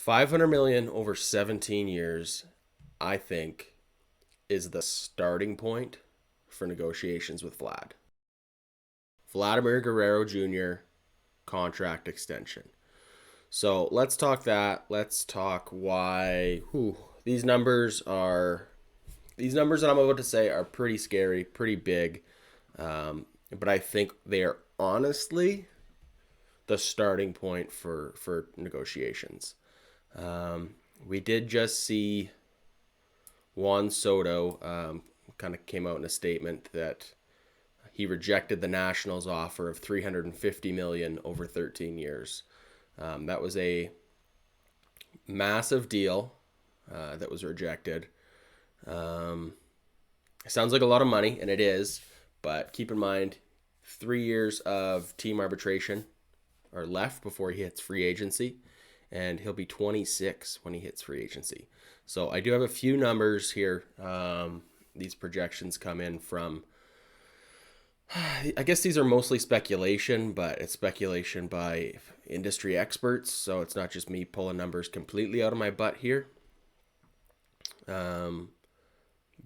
500 million over 17 years, I think, is the starting point for negotiations with Vladimir Guerrero Jr. contract extension. So let's talk that. Let's talk why these numbers are these numbers that I'm about to say are pretty scary, pretty big. But I think they are honestly the starting point for negotiations. We did just see Juan Soto kind of came out in a statement that he rejected the Nationals' offer of 350 million over 13 years. That was a massive deal that was rejected. It sounds like a lot of money, and it is, but keep in mind, 3 years of team arbitration are left before he hits free agency, and he'll be 26 when he hits free agency. So I do have a few numbers here. These projections come in from, I guess these are mostly speculation, but it's speculation by industry experts, so it's not just me pulling numbers completely out of my butt here.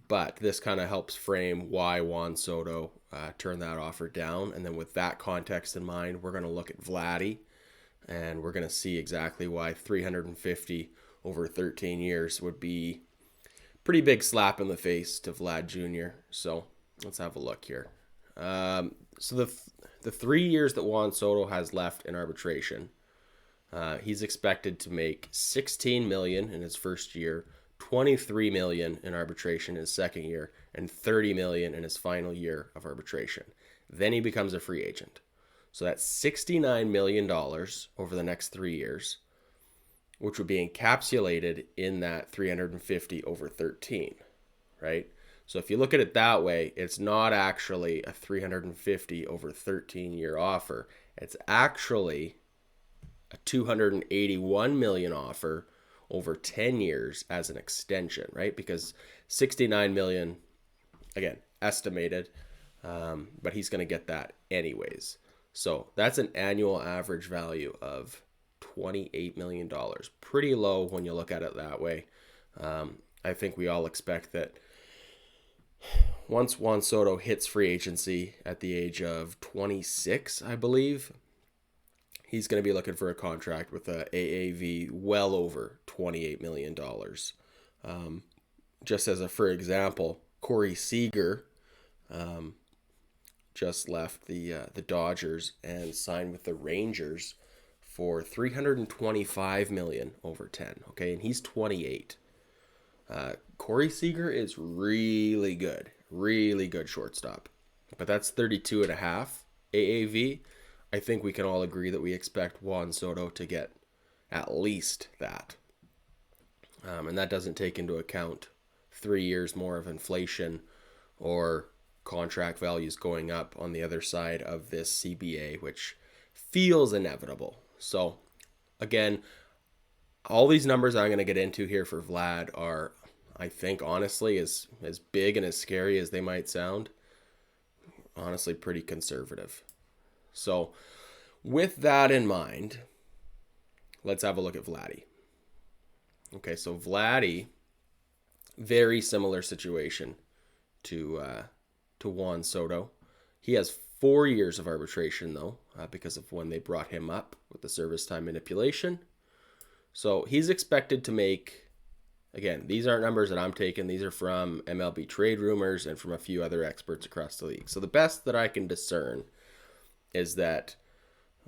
But this kind of helps frame why Juan Soto turned that offer down. And then with that context in mind, we're going to look at Vladdy, and we're going to see exactly why 350 over 13 years would be a pretty big slap in the face to Vlad Jr. So let's have a look here. So the 3 years that Juan Soto has left in arbitration, he's expected to make 16 million in his first year, 23 million in arbitration in his second year, and 30 million in his final year of arbitration. Then he becomes a free agent. So that's $69 million over the next 3 years, which would be encapsulated in that 350 over 13, right? So if you look at it that way, it's not actually a 350 over 13 year offer. It's actually a 281 million offer over 10 years as an extension, right? Because 69 million, again, estimated, but he's going to get that anyways. So that's an annual average value of $28 million. Pretty low when you look at it that way. I think we all expect that once Juan Soto hits free agency at the age of 26, I believe, he's going to be looking for a contract with a AAV well over $28 million. Just as a for example, Corey Seager just left the Dodgers and signed with the Rangers for $325 million over 10. Okay, and he's 28. Corey Seager is really good shortstop, but that's 32 and a half AAV. I think we can all agree that we expect Juan Soto to get at least that. And that doesn't take into account 3 years more of inflation or contract values going up on the other side of this CBA, which feels inevitable. So, again, all these numbers I'm going to get into here for Vlad are, I think, honestly, as big and as scary as they might sound, honestly, pretty conservative. So, with that in mind, let's have a look at Vladdy. Okay, so Vladdy, very similar situation to Juan Soto. He has 4 years of arbitration, though, because of when they brought him up with the service time manipulation. So he's expected to make, again, these aren't numbers that I'm taking. These are from MLB Trade Rumors and from a few other experts across the league. So the best that I can discern is that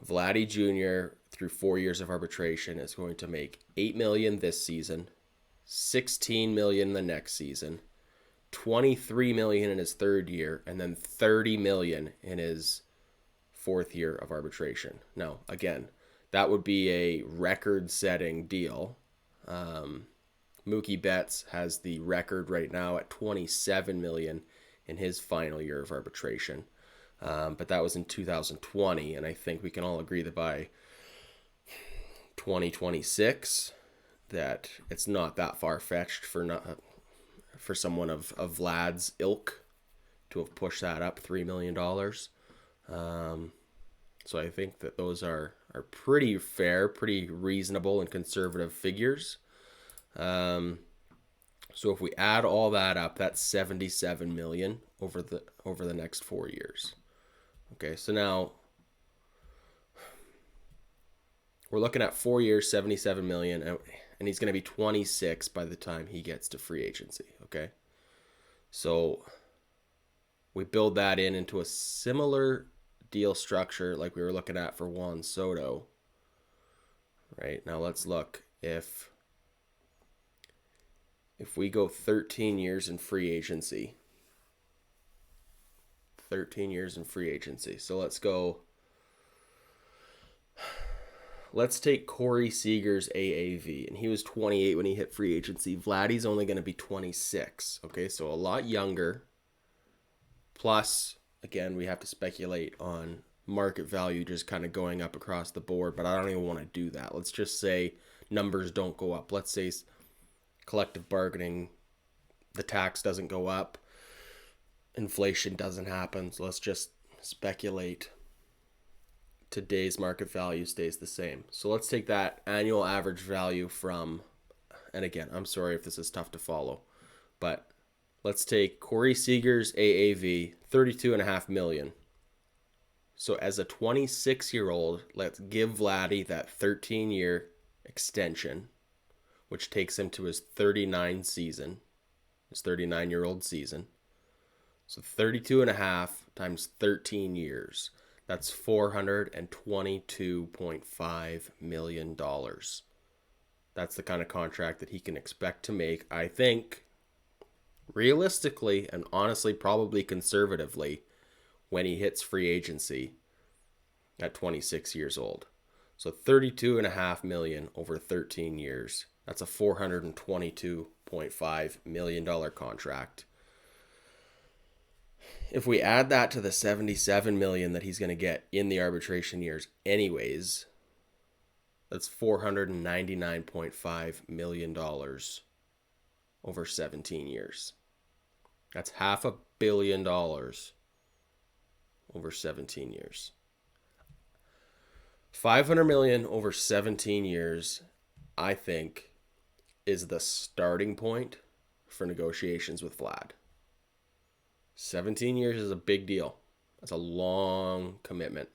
Vladdy Jr., through 4 years of arbitration, is going to make $8 million this season, $16 million the next season, $23 million in his third year, and then $30 million in his fourth year of arbitration. Now, again, that would be a record-setting deal. Mookie Betts has the record right now at $27 million in his final year of arbitration. But that was in 2020, and I think we can all agree that by 2026, that it's not that far-fetched for someone of Vlad's ilk to have pushed that up $3 million. So I think that those are are pretty fair, pretty reasonable and conservative figures. So if we add all that up, that's 77 million over the next 4 years. Okay, so now we're looking at 4 years, 77 million, and he's going to be 26 by the time he gets to free agency. Okay, so we build that into a similar deal structure like we were looking at for Juan Soto. Right, now let's look if we go 13 years in free agency. 13 years in free agency. So let's take Corey Seager's AAV, and he was 28 when he hit free agency. Vladdy's only going to be 26. Okay, so a lot younger. Plus, again, we have to speculate on market value just kind of going up across the board, but I don't even want to do that. Let's just say numbers don't go up. Let's say collective bargaining, the tax doesn't go up, inflation doesn't happen. So let's just speculate today's market value stays the same. So let's take that annual average value from, and again, I'm sorry if this is tough to follow, but let's take Corey Seager's AAV, 32.5 million. So as a 26-year-old, let's give Vladdy that 13-year extension, which takes him to his 39 season, his 39-year-old season. So 32.5 times 13 years. That's $422.5 million. That's the kind of contract that he can expect to make, I think, realistically and honestly, probably conservatively, when he hits free agency at 26 years old. So $32.5 million over 13 years. That's a $422.5 million contract. If we add that to the $77 million that he's going to get in the arbitration years anyways, that's $499.5 million over 17 years. That's $500 million over 17 years. 500 million over 17 years, I think, is the starting point for negotiations with Vlad. 17 years is a big deal. That's a long commitment.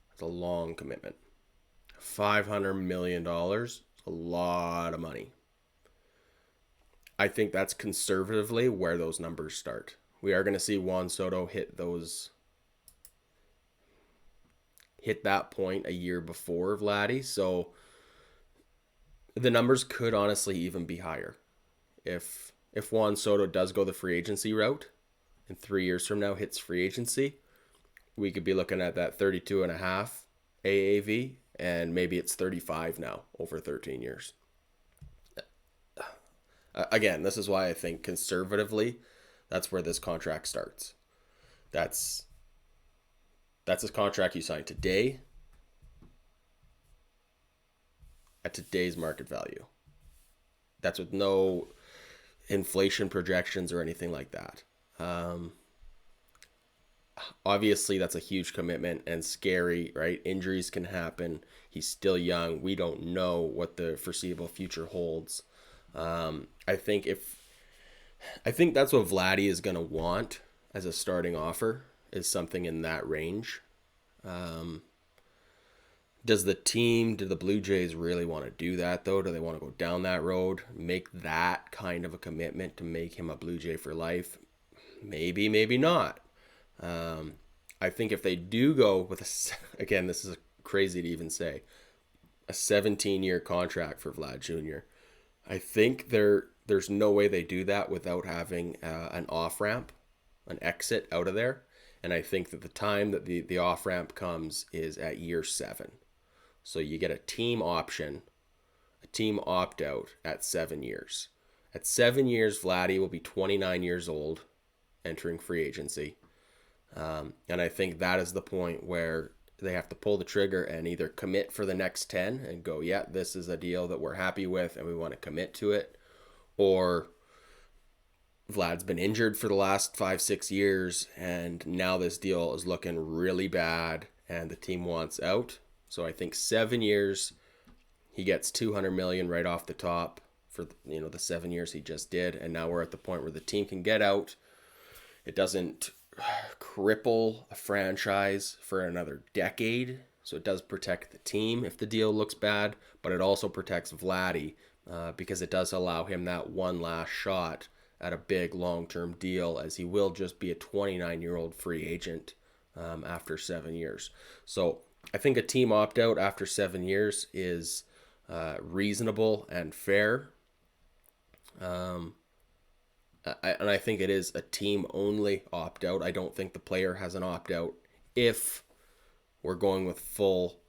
That's a long commitment. $500 million, a lot of money. I think that's conservatively where those numbers start. We are going to see Juan Soto hit that point a year before Vladdy, so the numbers could honestly even be higher. If Juan Soto does go the free agency route and 3 years from now hits free agency, we could be looking at that 32.5 AAV, and maybe it's 35 now over 13 years. Again, this is why I think conservatively, that's where this contract starts. That's a contract you sign today at today's market value. That's with no inflation projections or anything like that. Obviously, that's a huge commitment and scary, right? Injuries can happen. He's still young. We don't know what the foreseeable future holds. I think that's what Vladdy is going to want as a starting offer, is something in that range. Do the Blue Jays really want to do that, though? Do they want to go down that road, make that kind of a commitment to make him a Blue Jay for life? Maybe, maybe not. I think if they do go with again, this is crazy to even say, a 17-year contract for Vlad Jr., I think there's no way they do that without having an off-ramp, an exit out of there. And I think that the time that the off-ramp comes is at year 7. So you get a team option, a team opt-out at 7 years. At 7 years, Vladdy will be 29 years old, entering free agency. And I think that is the point where they have to pull the trigger and either commit for the next 10 and go, yeah, this is a deal that we're happy with and we want to commit to it. Or Vlad's been injured for the last 5-6 years, and now this deal is looking really bad, and the team wants out. So I think 7 years, he gets 200 million right off the top for the 7 years he just did, and now we're at the point where the team can get out. It doesn't cripple a franchise for another decade, so it does protect the team if the deal looks bad, but it also protects Vladdy because it does allow him that one last shot at a big long-term deal, as he will just be a 29-year-old free agent after 7 years. So I think a team opt-out after 7 years is reasonable and fair. And I think it is a team-only opt-out. I don't think the player has an opt-out if we're going with full,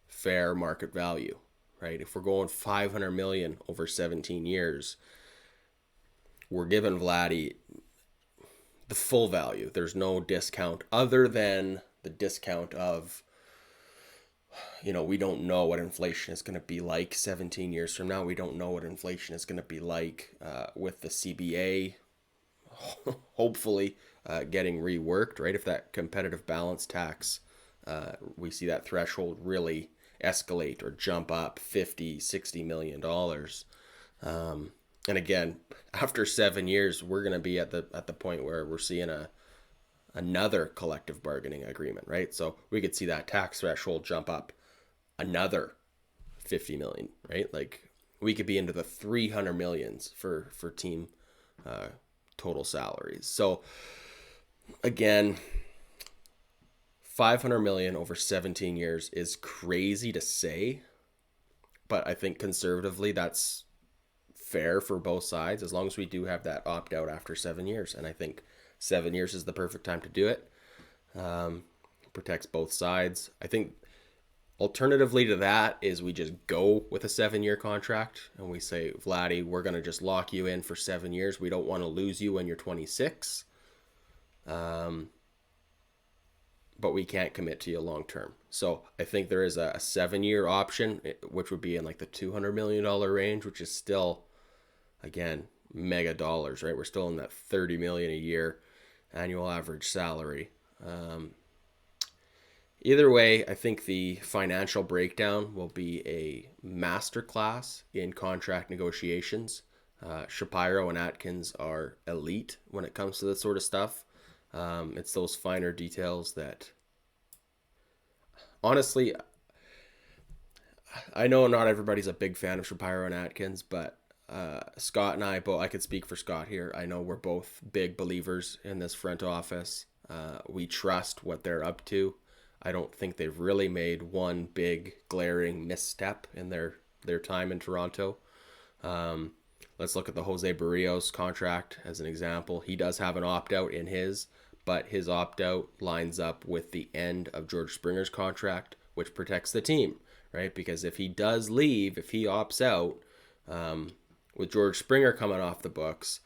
fair market value, right? If we're going 500 million over 17 years, we're giving Vladdy the full value. There's no discount other than the discount of, we don't know what inflation is going to be like 17 years from now. We don't know what inflation is going to be like with the CBA, hopefully getting reworked, right? If that competitive balance tax, we see that threshold really escalate or jump up $50-60 million. And again, after 7 years, we're going to be at the point where we're seeing another collective bargaining agreement, right? So we could see that tax threshold jump up another 50 million, right? Like we could be into the 300 millions for team total salaries. So again, 500 million over 17 years is crazy to say, but I think conservatively that's fair for both sides, as long as we do have that opt-out after 7 years. And I think 7 years is the perfect time to do it. Protects both sides. I think alternatively to that is we just go with a 7-year contract and we say, Vladdy, we're going to just lock you in for 7 years. We don't want to lose you when you're 26. But we can't commit to you long term. So I think there is a 7-year option, which would be in like the $200 million range, which is still, again, mega dollars, right? We're still in that 30 million a year annual average salary. Either way, I think the financial breakdown will be a masterclass in contract negotiations. Shapiro and Atkins are elite when it comes to this sort of stuff. It's those finer details that, honestly, I know not everybody's a big fan of Shapiro and Atkins, but Scott and I both, I could speak for Scott here. I know we're both big believers in this front office. We trust what they're up to. I don't think they've really made one big glaring misstep in their time in Toronto. Let's look at the Jose Barrios contract as an example. He does have an opt-out in his, but his opt-out lines up with the end of George Springer's contract, which protects the team, right? Because if he does leave, if he opts out, with George Springer coming off the books,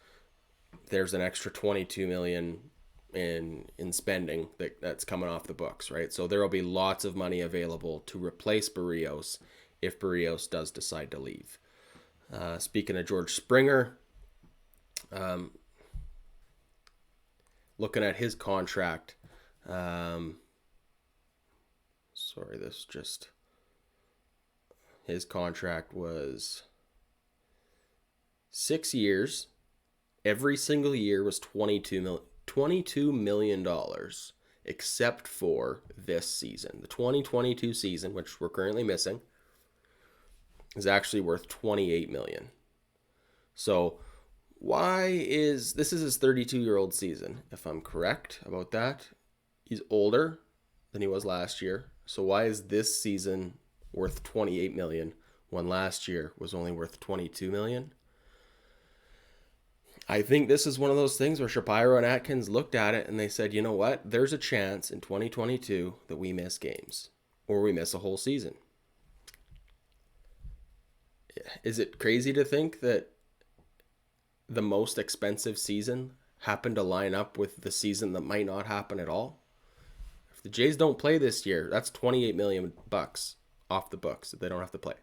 there's an extra $22 million in spending that's coming off the books, right? So there will be lots of money available to replace Barrios if Barrios does decide to leave. Speaking of George Springer, looking at his contract, his contract was 6 years. Every single year was $22 million, except for this season. The 2022 season, which we're currently missing, is actually worth $28 million. So this is his 32-year-old season, if I'm correct about that. He's older than he was last year. So why is this season worth $28 million when last year was only worth $22 million? I think this is one of those things where Shapiro and Atkins looked at it and they said, you know what? There's a chance in 2022 that we miss games or we miss a whole season. Is it crazy to think that the most expensive season happened to line up with the season that might not happen at all? If the Jays don't play this year, that's $28 million off the books that they don't have to play.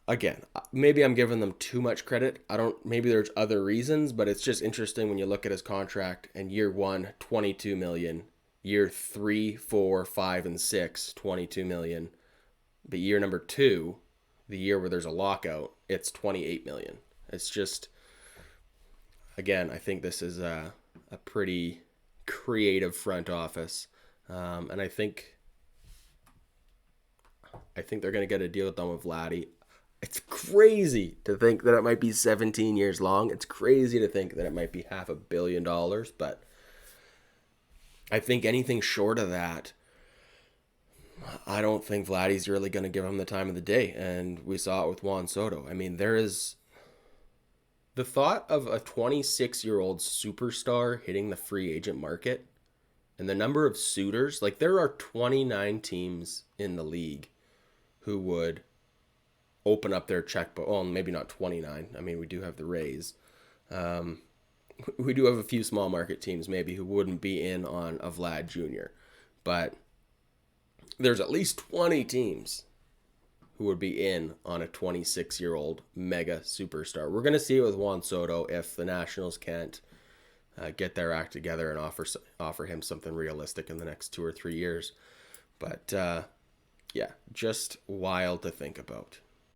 Again, maybe I'm giving them too much credit. Maybe there's other reasons, but it's just interesting when you look at his contract and year one, $22 million, Year 3, 4, 5, and 6, 22 million. But year number 2, the year where there's a lockout, it's 28 million. It's just, again, I think this is a pretty creative front office. And I think they're going to get a deal done with Vladdy. It's crazy to think that it might be 17 years long. It's crazy to think that it might be $500 million. But I think anything short of that, I don't think Vladdy's really going to give him the time of the day. And we saw it with Juan Soto. I mean, there is the thought of a 26-year-old superstar hitting the free agent market and the number of suitors. Like, there are 29 teams in the league who would open up their checkbook. Well, maybe not 29. I mean, we do have the Rays. We do have a few small market teams maybe who wouldn't be in on a Vlad Jr. But there's at least 20 teams who would be in on a 26-year-old mega superstar. We're going to see it with Juan Soto if the Nationals can't get their act together and offer him something realistic in the next 2 or 3 years. But yeah, just wild to think about.